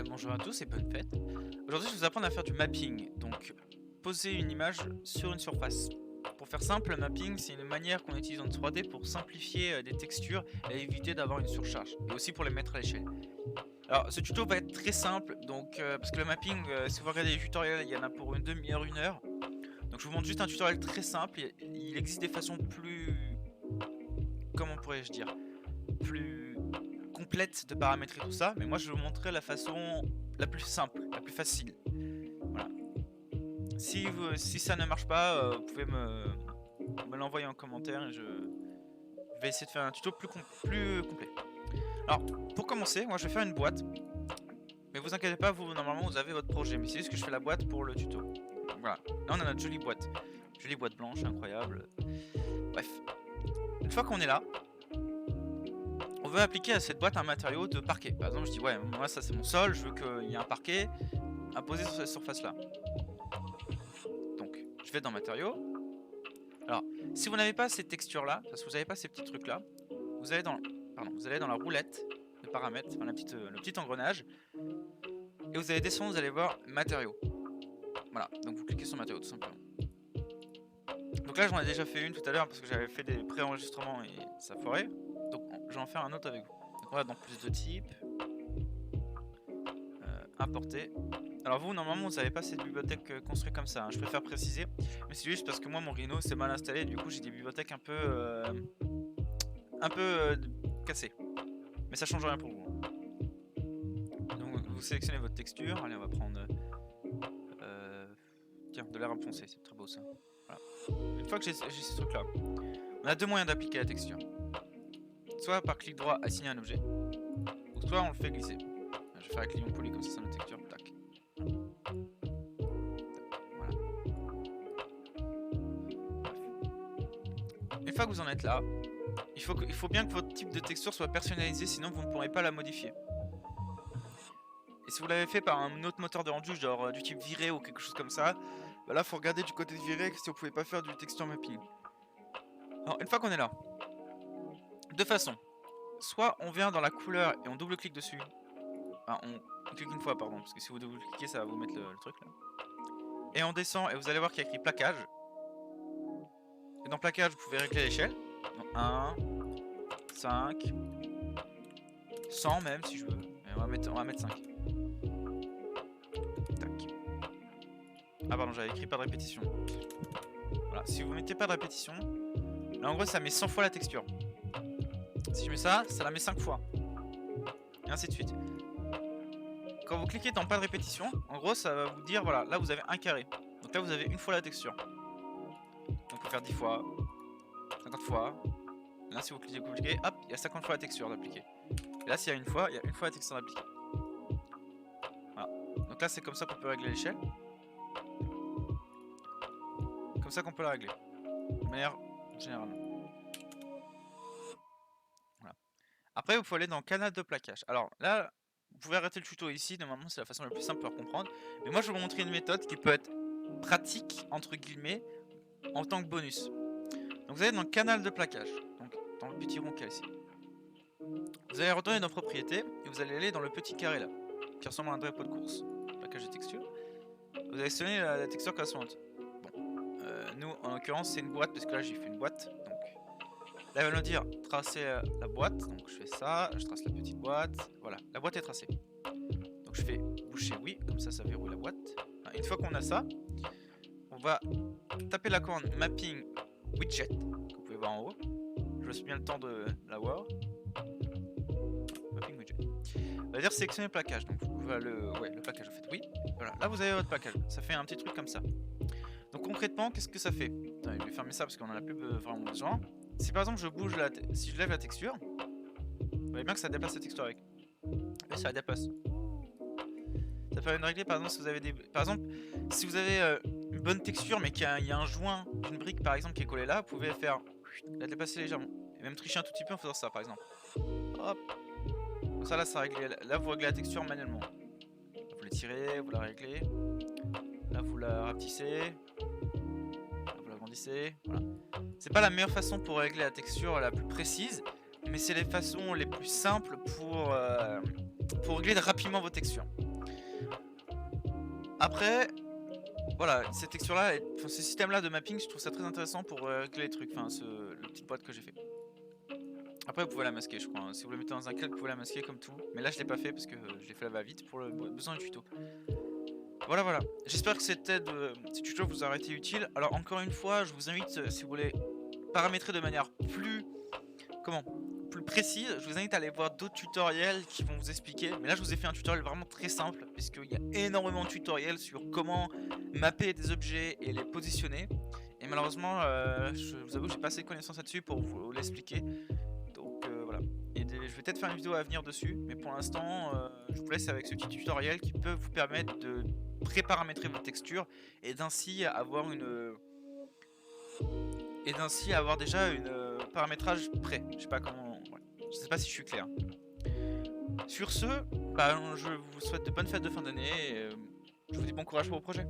bien bonjour à tous et bonne fête. Aujourd'hui, je vais vous apprendre à faire du mapping, donc poser une image sur une surface. Pour faire simple, le mapping, c'est une manière qu'on utilise en 3D pour simplifier des textures et éviter d'avoir une surcharge, et aussi pour les mettre à l'échelle. Alors, ce tuto va être très simple, donc parce que le mapping, si vous regardez les tutoriels, il y en a pour une demi-heure, une heure. Donc je vous montre juste un tutoriel très simple. Il existe des façons plus, comment pourrais-je dire, plus complète de paramétrer tout ça, mais moi je vais vous montrer la façon la plus simple, la plus facile. Voilà. Si ça ne marche pas, vous pouvez me l'envoyer en commentaire et je vais essayer de faire un tuto plus complet. Alors, pour commencer, moi je vais faire une boîte, mais vous inquiétez pas, vous normalement vous avez votre projet, mais c'est juste que je fais la boîte pour le tuto. Donc, voilà, là on a notre jolie boîte blanche, incroyable. Bref, une fois qu'on est là, on veut appliquer à cette boîte un matériau de parquet. Par exemple, je dis ouais, moi ça c'est mon sol, je veux qu'il y ait un parquet à poser sur cette surface là. Donc, je vais dans matériaux. Alors, si vous n'avez pas ces textures là, parce que vous n'avez pas ces petits trucs là, vous allez dans, vous allez dans la roulette de paramètres, enfin, le petit engrenage, et vous allez descendre, vous allez voir matériaux. Voilà, donc vous cliquez sur matériaux tout simplement. Donc là, j'en ai déjà fait une tout à l'heure parce que j'avais fait des pré-enregistrements et ça foirait. Donc, je vais en faire un autre avec vous. Donc, on va dans plus de types. Importer. Alors vous, normalement, vous n'avez pas cette bibliothèque construite comme ça, hein. Je préfère préciser. Mais c'est juste parce que moi, mon Rhino, c'est mal installé. Du coup, j'ai des bibliothèques un peu cassées. Mais ça change rien pour vous, hein. Donc vous sélectionnez votre texture. Allez, on va prendre tiens, de l'air foncé, c'est très beau ça. Voilà. Une fois que j'ai ces trucs là, on a deux moyens d'appliquer la texture. Soit par clic droit assigner un objet, ou soit on le fait glisser. Je vais faire avec Lyon Poly comme ça notre texture. Tac. Voilà. Une fois que vous en êtes là, il faut bien que votre type de texture soit personnalisé, sinon vous ne pourrez pas la modifier. Et si vous l'avez fait par un autre moteur de rendu, genre du type viré ou quelque chose comme ça, bah là faut regarder du côté de viré si vous pouvez pas faire du texture mapping. Alors une fois qu'on est là, deux façons. Soit on vient dans la couleur et on double-clique dessus. Enfin, on clique une fois, pardon, parce que si vous double-cliquez, ça va vous mettre le truc là. Et on descend et vous allez voir qu'il y a écrit plaquage. Et dans plaquage, vous pouvez régler l'échelle. 1, 5, 100 même si je veux. Et on va mettre 5. Tac. Ah pardon, j'avais écrit pas de répétition. Voilà, si vous mettez pas de répétition, là en gros ça met 100 fois la texture. Si je mets ça, ça la met 5 fois. Et ainsi de suite. Quand vous cliquez dans pas de répétition, en gros ça va vous dire voilà, là vous avez un carré. Donc là vous avez une fois la texture. Donc vous pouvez faire 10 fois, 50 fois. Là si vous cliquez, hop, il y a 50 fois la texture d'appliquer. Et là s'il y a une fois, il y a une fois la texture d'appliquer. Voilà. Donc là c'est comme ça qu'on peut régler l'échelle. Comme ça qu'on peut la régler. De manière générale. Voilà. Après vous pouvez aller dans canal de plaquage. Alors là, vous pouvez arrêter le tuto ici, normalement c'est la façon la plus simple pour comprendre. Mais moi je vais vous montrer une méthode qui peut être pratique, entre guillemets, en tant que bonus. Donc vous allez dans le canal de plaquage, donc dans le petit rond qu'il y a ici. Vous allez retourner dans propriétés et vous allez aller dans le petit carré là, qui ressemble à un drapeau de course. Plaquage de texture. Vous allez sélectionner la texture correspondante. Bon, nous en l'occurrence c'est une boîte parce que là j'ai fait une boîte. Donc là il va nous dire tracer la boîte. Donc je fais ça, je trace la petite boîte. Voilà, la boîte est tracée. Donc je fais boucher oui, comme ça verrouille la boîte. Une fois qu'on a ça, on va taper la commande mapping widget que vous pouvez voir en haut. Je laisse bien le temps de l'avoir. Mapping widget. On va dire sélectionner le plaquage. Donc le plaquage, vous faites oui. Voilà, là vous avez votre plaquage. Ça fait un petit truc comme ça. Donc concrètement, qu'est-ce que ça fait? Attends, je vais fermer ça parce qu'on en a plus vraiment besoin. Si par exemple je bouge si je lève la texture, vous voyez bien que ça déplace la texture avec. Et ça la déplace. Ça permet de régler par exemple si vous avez si vous avez une bonne texture mais qu'il y a un joint d'une brique par exemple qui est collé là, vous pouvez la déplacer légèrement. Et même tricher un tout petit peu en faisant ça par exemple. Hop. Donc ça là ça règle. Là vous réglez la texture manuellement. Vous l'étirez, vous la réglez. Là vous la rapetissez. Là, vous l'agrandissez. Voilà. C'est pas la meilleure façon pour régler la texture la plus précise, mais c'est les façons les plus simples pour régler rapidement vos textures. Après, voilà, cette texture-là, enfin ce système-là de mapping, je trouve ça très intéressant pour régler les trucs, enfin le petit boîte que j'ai fait. Après, vous pouvez la masquer, je crois, hein. Si vous la mettez dans un calque, vous pouvez la masquer comme tout. Mais là, je l'ai pas fait parce que je l'ai fait la va-vite pour le besoin du tuto. Voilà, voilà. J'espère que cette aide, ce tuto vous aura été utile. Alors, encore une fois, je vous invite, si vous voulez paramétrer de manière plus... Comment plus précise, je vous invite à aller voir d'autres tutoriels qui vont vous expliquer. Mais là, je vous ai fait un tutoriel vraiment très simple, puisqu'il y a énormément de tutoriels sur comment mapper des objets et les positionner. Et malheureusement, je vous avoue que j'ai pas assez de connaissances là-dessus pour vous l'expliquer. Donc voilà. Et je vais peut-être faire une vidéo à venir dessus, mais pour l'instant, je vous laisse avec ce petit tutoriel qui peut vous permettre de pré-paramétrer vos textures et d'ainsi avoir déjà une paramétrage prêt. Je sais pas comment. Ouais. Je sais pas si je suis clair. Sur ce, bah, je vous souhaite de bonnes fêtes de fin d'année et je vous dis bon courage pour vos projets.